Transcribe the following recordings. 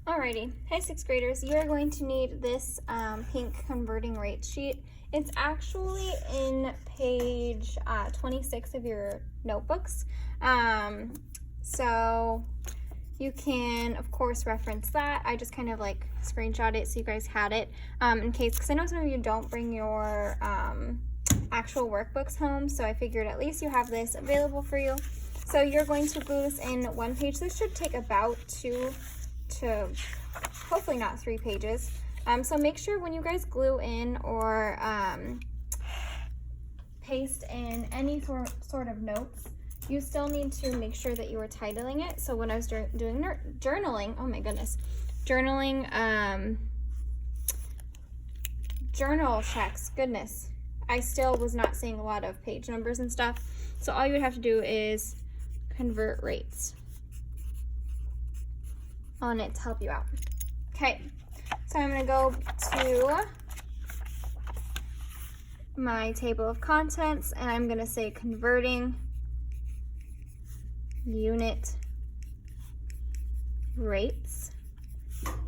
Alrighty, hey sixth graders, you are going to need this pink converting rate sheet. It's actually in page 26 of your notebooks. So you can, of course, reference that. I just kind of like screenshot it so you guys had it in case, because I know some of you don't bring your actual workbooks home, so I figured at least you have this available for you. So you're going to glue this in one page. This should take about 2 to hopefully not 3 pages. So make sure when you guys glue in or paste in any sort of notes, you still need to make sure that you are titling it. So when I was doing journaling, oh my goodness, journaling, journal checks, goodness, I still was not seeing a lot of page numbers and stuff. So all you would have to do is convert rates on it to help you out. Okay, so I'm going to go to my table of contents and I'm going to say converting unit rates,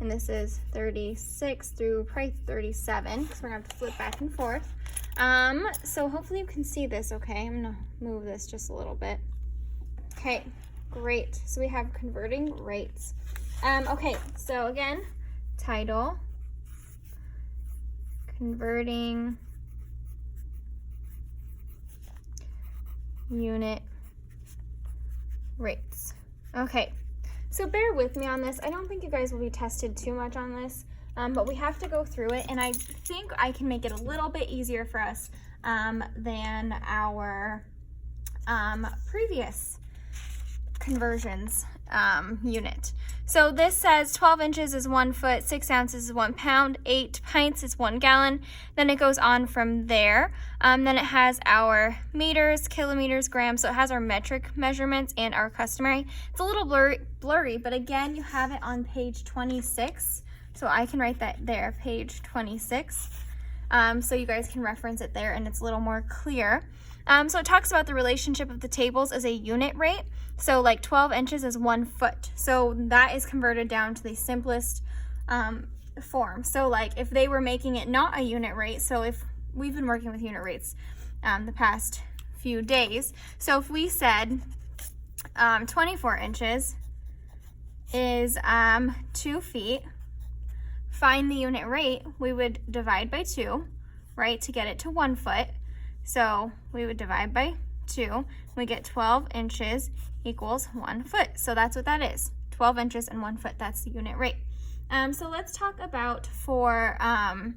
and this is 36 through probably 37 because we're going to have to flip back and forth. So hopefully you can see this okay. I'm going to move this just a little bit. Okay, great. So we have converting rates. Okay, so again, title, converting unit rates. Okay, so bear with me on this. I don't think you guys will be tested too much on this, but we have to go through it, and I think I can make it a little bit easier for us than our previous conversions unit. So this says 12 inches is 1 foot, 6 ounces is 1 pound, 8 pints is 1 gallon. Then it goes on from there. Then it has our meters, kilometers, grams. So it has our metric measurements and our customary. It's a little blurry, but again, you have it on page 26. So I can write that there, page 26. So you guys can reference it there and it's a little more clear. So it talks about the relationship of the tables as a unit rate. So like 12 inches is 1 foot. So that is converted down to the simplest form. So like if they were making it not a unit rate, so if we've been working with unit rates the past few days. So if we said 24 inches is 2 feet, find the unit rate, we would divide by 2, right, to get it to 1 foot. So we would divide by 2. We get 12 inches equals 1 foot. So that's what that is. 12 inches and 1 foot. That's the unit rate. So let's talk about for, let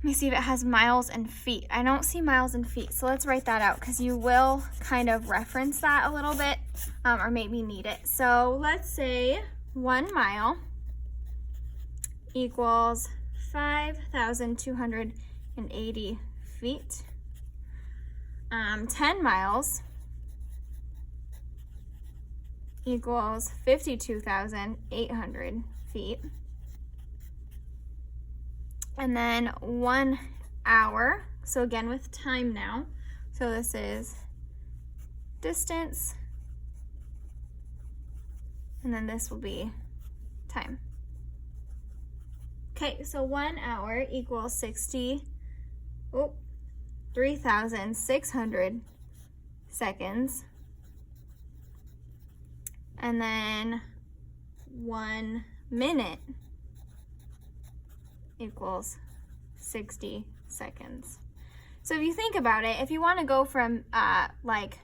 me see if it has miles and feet. I don't see miles and feet. So let's write that out because you will kind of reference that a little bit or maybe need it. So let's say 1 mile equals 5,280 feet. 10 miles equals 52,800 feet. And then 1 hour, so again with time now, so this is distance, and then this will be time. Okay, so 1 hour equals 3,600 seconds. And then 1 minute equals 60 seconds. So if you think about it, if you want to go from like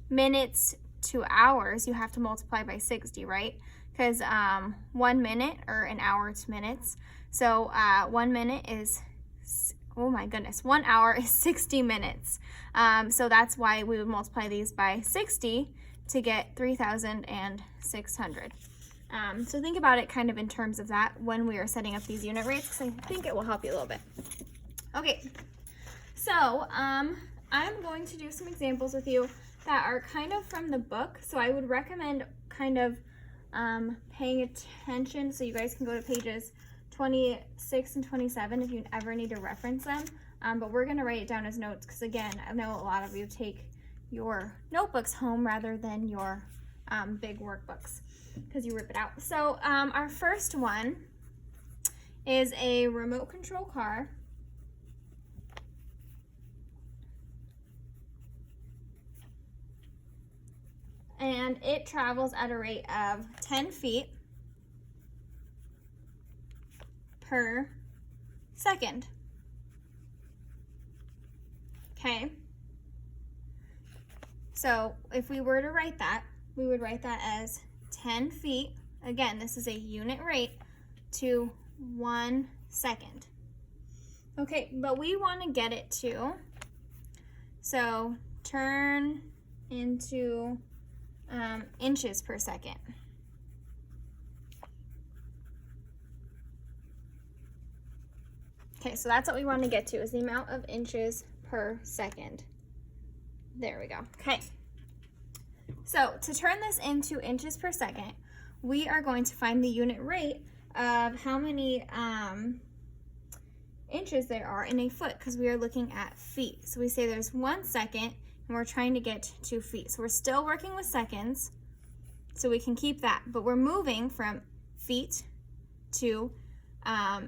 minutes to hours, you have to multiply by 60, right? Because 1 minute or an hour to minutes. So 1 minute is, oh my goodness, 1 hour is 60 minutes. So that's why we would multiply these by 60 to get 3,600. So think about it kind of in terms of that when we are setting up these unit rates, because I think it will help you a little bit. Okay, so I'm going to do some examples with you that are kind of from the book. So I would recommend kind of paying attention so you guys can go to pages 26 and 27 if you ever need to reference them. But we're going to write it down as notes because, again, I know a lot of you take your notebooks home rather than your big workbooks. because you rip it out. So our first one is a remote control car. And it travels at a rate of 10 feet per second. Okay. So if we were to write that, we would write that as 10 feet. Again, this is a unit rate to 1 second. Okay, but we want to get it to, so turn into inches per second. Okay, so that's what we want to get to, is the amount of inches per second. There we go. Okay. So to turn this into inches per second, we are going to find the unit rate of how many inches there are in a foot, because we are looking at feet. So we say there's 1 second, and we're trying to get 2 feet. So we're still working with seconds, so we can keep that, but we're moving from feet to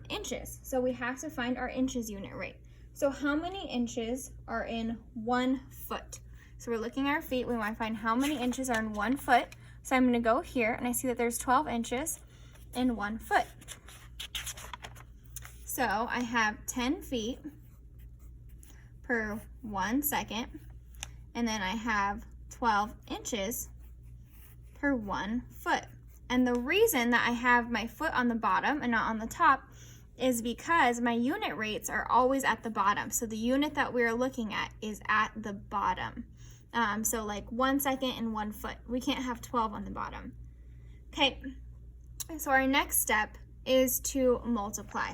inches. So we have to find our inches unit rate. So how many inches are in 1 foot? So we're looking at our feet. We want to find how many inches are in 1 foot. So I'm going to go here, and I see that there's 12 inches in 1 foot. So I have 10 feet per 1 second, and then I have 12 inches per 1 foot. And the reason that I have my foot on the bottom and not on the top is because my unit rates are always at the bottom. So the unit that we're looking at is at the bottom. So like 1 second and 1 foot. We can't have 12 on the bottom. Okay, so our next step is to multiply.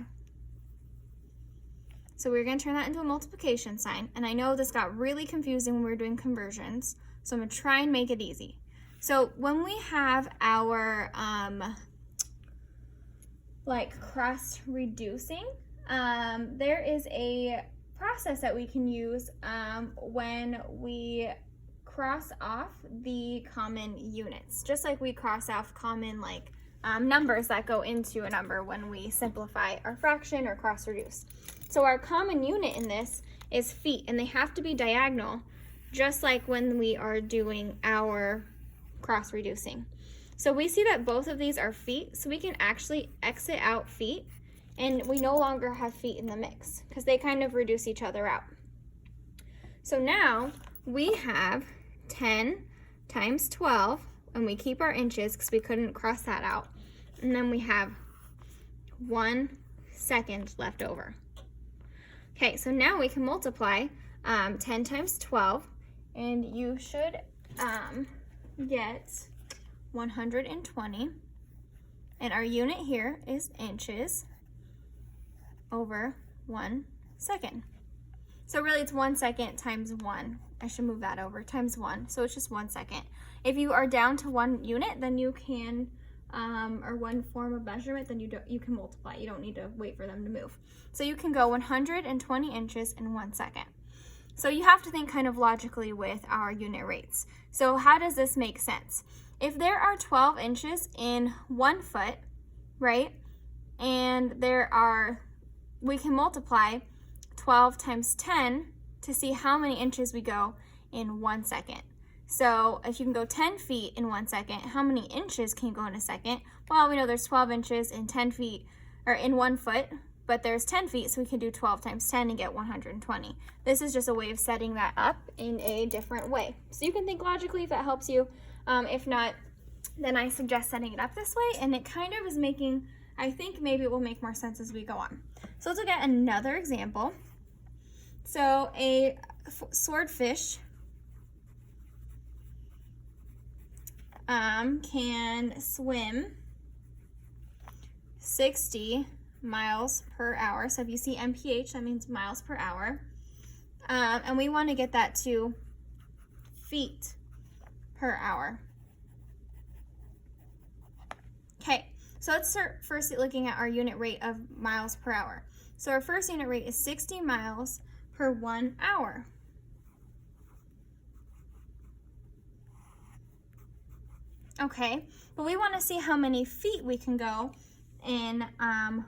So we're going to turn that into a multiplication sign. And I know this got really confusing when we were doing conversions, so I'm going to try and make it easy. So when we have our like cross reducing, there is a process that we can use when we cross off the common units, just like we cross off common like numbers that go into a number when we simplify our fraction or cross reduce. So our common unit in this is feet, and they have to be diagonal, just like when we are doing our cross reducing. So we see that both of these are feet, so we can actually exit out feet, and we no longer have feet in the mix because they kind of reduce each other out. So now we have 10 times 12, and we keep our inches because we couldn't cross that out. And then we have 1 second left over. Okay, so now we can multiply 10 times 12, and you should get 120. And our unit here is inches over 1 second. So really it's 1 second times 1. I should move that over, times 1. So it's just 1 second. If you are down to 1 unit, then you can, or 1 form of measurement, then you can multiply. You don't need to wait for them to move. So you can go 120 inches in 1 second. So you have to think kind of logically with our unit rates. So how does this make sense? If there are 12 inches in 1 foot, right, and we can multiply 12 times 10 to see how many inches we go in 1 second. So if you can go 10 feet in 1 second, how many inches can you go in a second? Well, we know there's 12 inches in 10 feet, or in 1 foot, but there's 10 feet, so we can do 12 times 10 and get 120. This is just a way of setting that up in a different way. So you can think logically if that helps you. If not, then I suggest setting it up this way, and it kind of is making, I think maybe it will make more sense as we go on. So let's look at another example. So a swordfish can swim 60 miles per hour. So if you see mph, that means miles per hour. And we want to get that to feet per hour. Okay, so let's start first looking at our unit rate of miles per hour. So our first unit rate is 60 miles per 1 hour. Okay, but we want to see how many feet we can go in an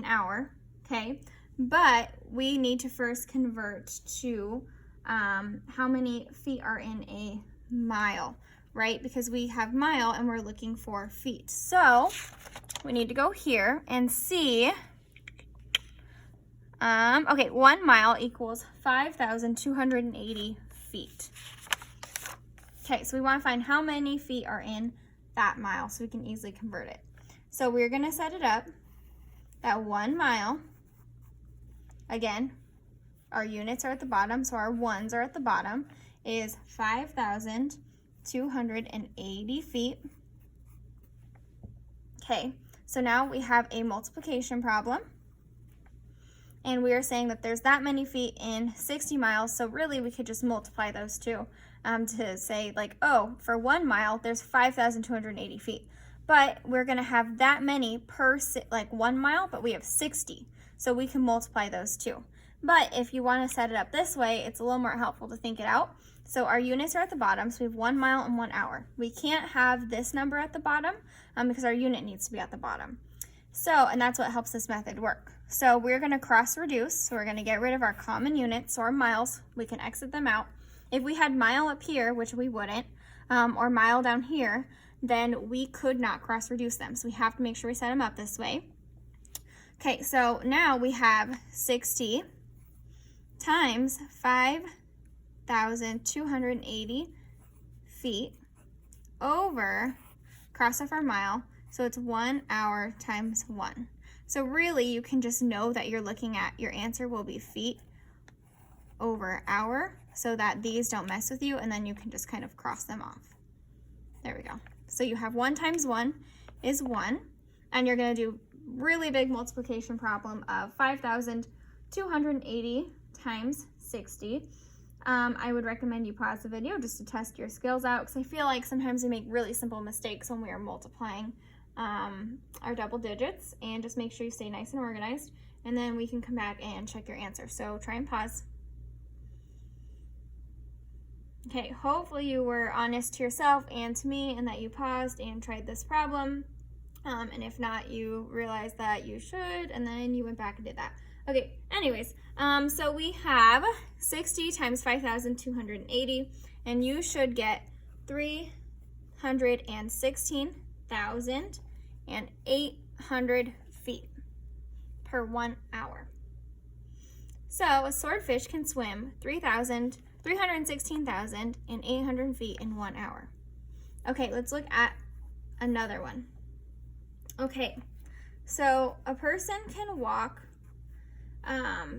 hour, okay? But we need to first convert to how many feet are in a mile, right? Because we have mile and we're looking for feet. So we need to go here and see, okay, 1 mile equals 5,280 feet. Okay, so we want to find how many feet are in that mile so we can easily convert it. So we're going to set it up that 1 mile, again, our units are at the bottom, so our ones are at the bottom, is 5,280 feet. Okay, so now we have a multiplication problem, and we are saying that there's that many feet in 60 miles, so really we could just multiply those two to say, like, oh, for 1 mile, there's 5,280 feet. But we're going to have that many per, 1 mile, but we have 60. So we can multiply those two. But if you want to set it up this way, it's a little more helpful to think it out. So our units are at the bottom, so we have 1 mile and 1 hour. We can't have this number at the bottom because our unit needs to be at the bottom. So, and that's what helps this method work. So we're going to cross reduce. So we're going to get rid of our common units, so our miles, we can exit them out. If we had mile up here, which we wouldn't, or mile down here, then we could not cross reduce them. So we have to make sure we set them up this way. Okay, so now we have 60 times 5,280 feet over, cross off our mile, so it's 1 hour times 1. So really you can just know that you're looking at, your answer will be feet over hour, so that these don't mess with you, and then you can just kind of cross them off. There we go. So you have 1 times 1 is 1, and you're going to do really big multiplication problem of 5,280 times 60. I would recommend you pause the video just to test your skills out, because I feel like sometimes we make really simple mistakes when we are multiplying our double digits, and just make sure you stay nice and organized, and then we can come back and check your answer. So try and pause. Okay, hopefully you were honest to yourself and to me, and that you paused and tried this problem. And if not, you realized that you should, and then you went back and did that. Okay, anyways, so we have 60 times 5,280, and you should get 316,800 feet per 1 hour. So a swordfish can swim 316,800 feet in 1 hour. Okay, let's look at another one. Okay, so a person can walk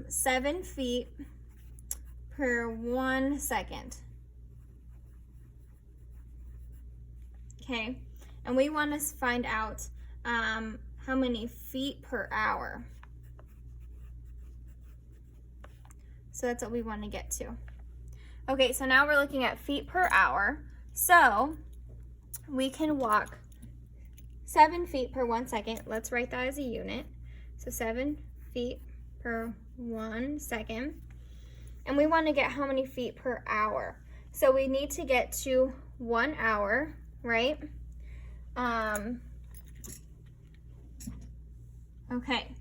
7 feet per 1 second. Okay, and we want to find out how many feet per hour. So that's what we want to get to. Okay, so now we're looking at feet per hour. So we can walk 7 feet per 1 second. Let's write that as a unit. So 7 feet per 1 second. And we want to get how many feet per hour. So we need to get to 1 hour, right? Okay.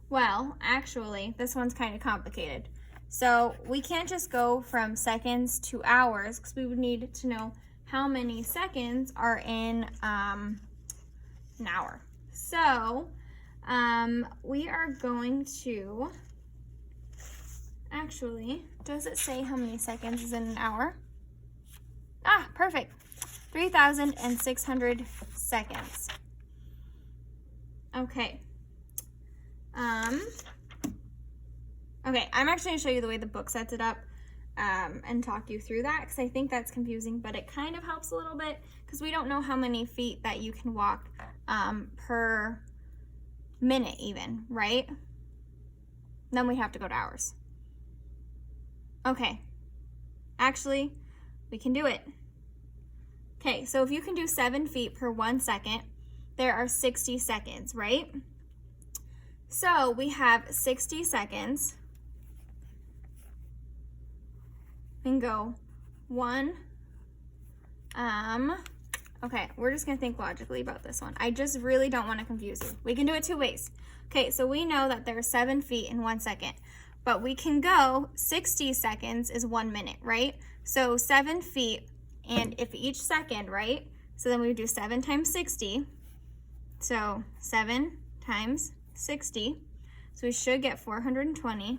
Well, actually, this one's kind of complicated. So we can't just go from seconds to hours, because we would need to know how many seconds are in an hour. So we are going to, actually, does it say how many seconds is in an hour? Ah, perfect. 3,600 seconds. Okay. Okay, I'm actually going to show you the way the book sets it up and talk you through that, because I think that's confusing, but it kind of helps a little bit, because we don't know how many feet that you can walk per minute even, right? Then we have to go to hours. Okay, actually, we can do it. Okay, so if you can do 7 feet per 1 second, there are 60 seconds, right? So we have 60 seconds and go 1, okay, we're just gonna think logically about this one. I just really don't want to confuse you. We can do it 2 ways. Okay, so we know that there's 7 feet in 1 second, but we can go 60 seconds is 1 minute, right? So 7 feet, and if each second, right? So then we would do 7 times 60. So 7 times 60. So we should get 420.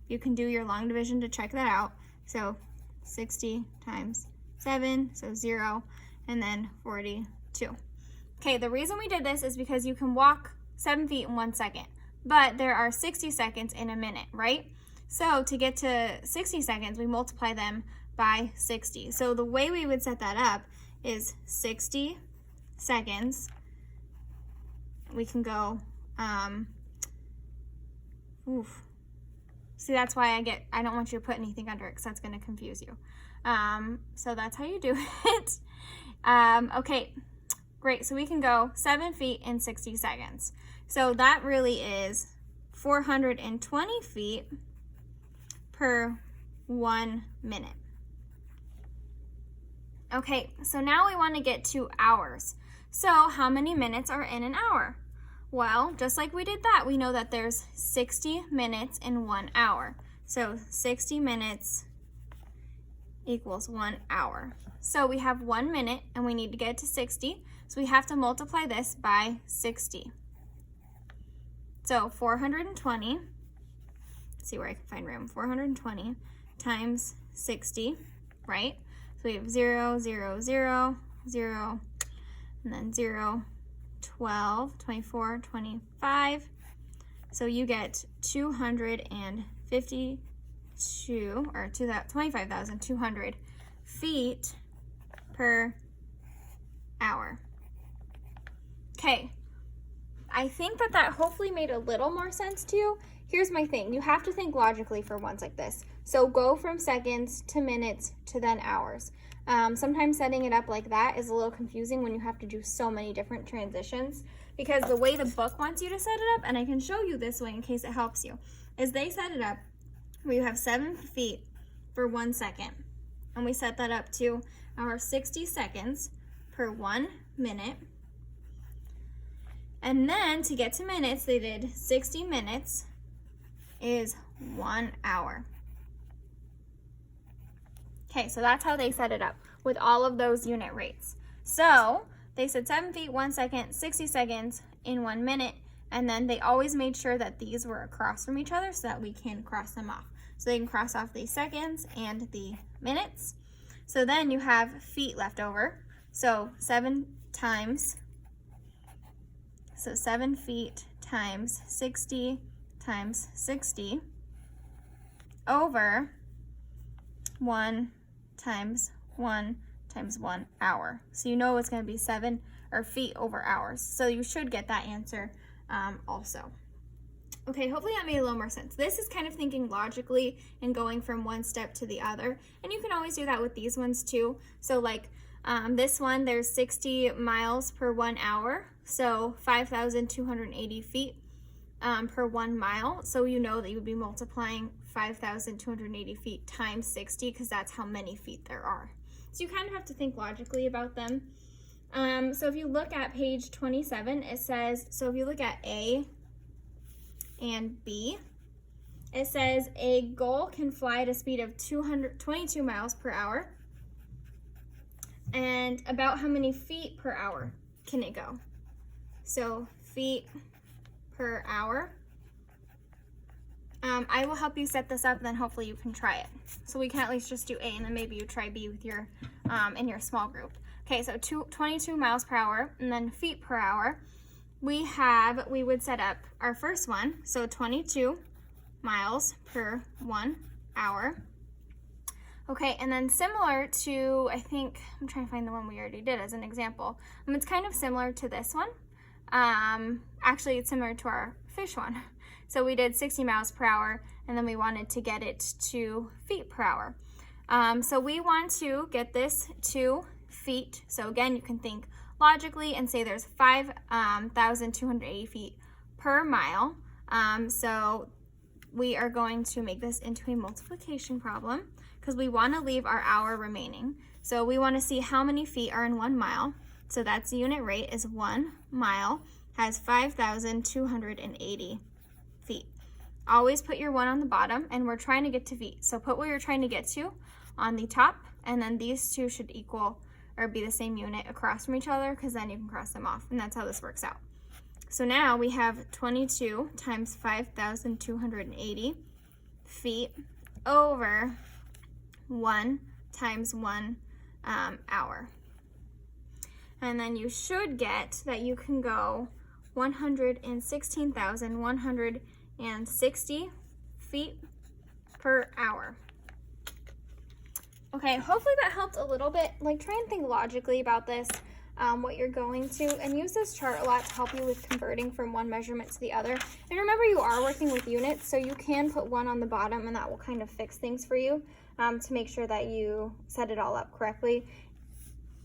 You can do your long division to check that out. So 60 times 7, so 0, and then 42. Okay, the reason we did this is because you can walk 7 feet in 1 second, but there are 60 seconds in a minute, right? So to get to 60 seconds, we multiply them by 60. So the way we would set that up is 60 seconds. We can go, See, that's why I don't want you to put anything under it because that's going to confuse you. So that's how you do it. Okay, great. So we can go 7 feet in 60 seconds. So that really is 420 feet per 1 minute. Okay, so now we want to get to hours. So how many minutes are in an hour? Well, just like we did that, we know that there's 60 minutes in 1 hour. So 60 minutes equals 1 hour. So we have 1 minute and we need to get to 60. So we have to multiply this by 60. So 420, let's see where I can find room, 420 times 60, right? So we have 0, 0, 0, 0, and then 0, 12, 24, 25. So you get 252, or 25,200 feet per hour. Okay, I think that hopefully made a little more sense to you. Here's my thing. You have to think logically for ones like this. So go from seconds to minutes to then hours. Sometimes setting it up like that is a little confusing when you have to do so many different transitions, because the way the book wants you to set it up, and I can show you this way in case it helps you, is they set it up where you have 7 feet for 1 second. And we set that up to our 60 seconds per 1 minute. And then to get to minutes, they did 60 minutes is 1 hour. Okay, so that's how they set it up with all of those unit rates. So they said 7 feet, 1 second, 60 seconds in 1 minute, and then they always made sure that these were across from each other so that we can cross them off. So they can cross off the seconds and the minutes. So then you have feet left over. So 7 feet times 60 times 60 over 1 times 1 times 1 hour. So you know it's going to be 7 or feet over hours. So you should get that answer also. Okay, hopefully that made a little more sense. This is kind of thinking logically and going from one step to the other. And you can always do that with these ones too. So like this one, there's 60 miles per 1 hour. So 5,280 feet per 1 mile. So you know that you would be multiplying 5,280 feet times 60 because that's how many feet there are. So you kind of have to think logically about them. So if you look at page 27, it says, so if you look at A and B, it says a gull can fly at a speed of 222 miles per hour. And about how many feet per hour can it go? So feet per hour. I will help you set this up, and then hopefully you can try it. So we can at least just do A, and then maybe you try B with your in your small group. Okay, so 22 miles per hour, and then feet per hour. We would set up our first one, so 22 miles per 1 hour. Okay, and then similar to, I think, I'm trying to find the one we already did as an example. It's kind of similar to this one. Actually, it's similar to our fish one. So we did 60 miles per hour, and then we wanted to get it to feet per hour. So we want to get this to feet. So again, you can think logically and say there's 5,280 feet per mile. So we are going to make this into a multiplication problem because we want to leave our hour remaining. So we want to see how many feet are in 1 mile. So that's the unit rate is 1 mile has 5,280 feet. Always put your 1 on the bottom, and we're trying to get to feet. So put what you're trying to get to on the top, and then these two should equal or be the same unit across from each other, because then you can cross them off, and that's how this works out. So now we have 22 times 5,280 feet over 1 times 1 hour. And then you should get that you can go 116,160 feet per hour. Okay, hopefully that helped a little bit. Like, try and think logically about this, what you're going to, and use this chart a lot to help you with converting from one measurement to the other. And remember, you are working with units, so you can put 1 on the bottom, and that will kind of fix things for you to make sure that you set it all up correctly.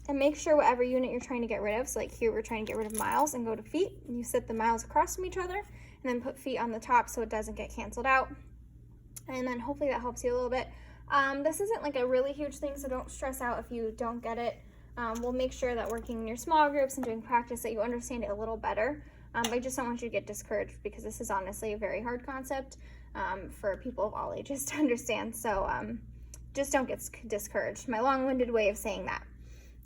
And make sure whatever unit you're trying to get rid of, so like here we're trying to get rid of miles and go to feet, and you set the miles across from each other, and then put feet on the top so it doesn't get canceled out. And then hopefully that helps you a little bit. This isn't like a really huge thing, so don't stress out if you don't get it. We'll make sure that working in your small groups and doing practice that you understand it a little better. I just don't want you to get discouraged, because this is honestly a very hard concept for people of all ages to understand. So just don't get discouraged. My long-winded way of saying that.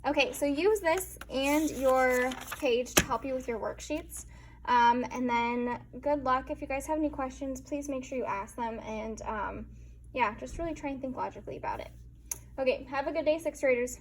Okay, so use this and your page to help you with your worksheets. And then good luck. If you guys have any questions, please make sure you ask them. And yeah, just really try and think logically about it. Okay, have a good day, 6th graders.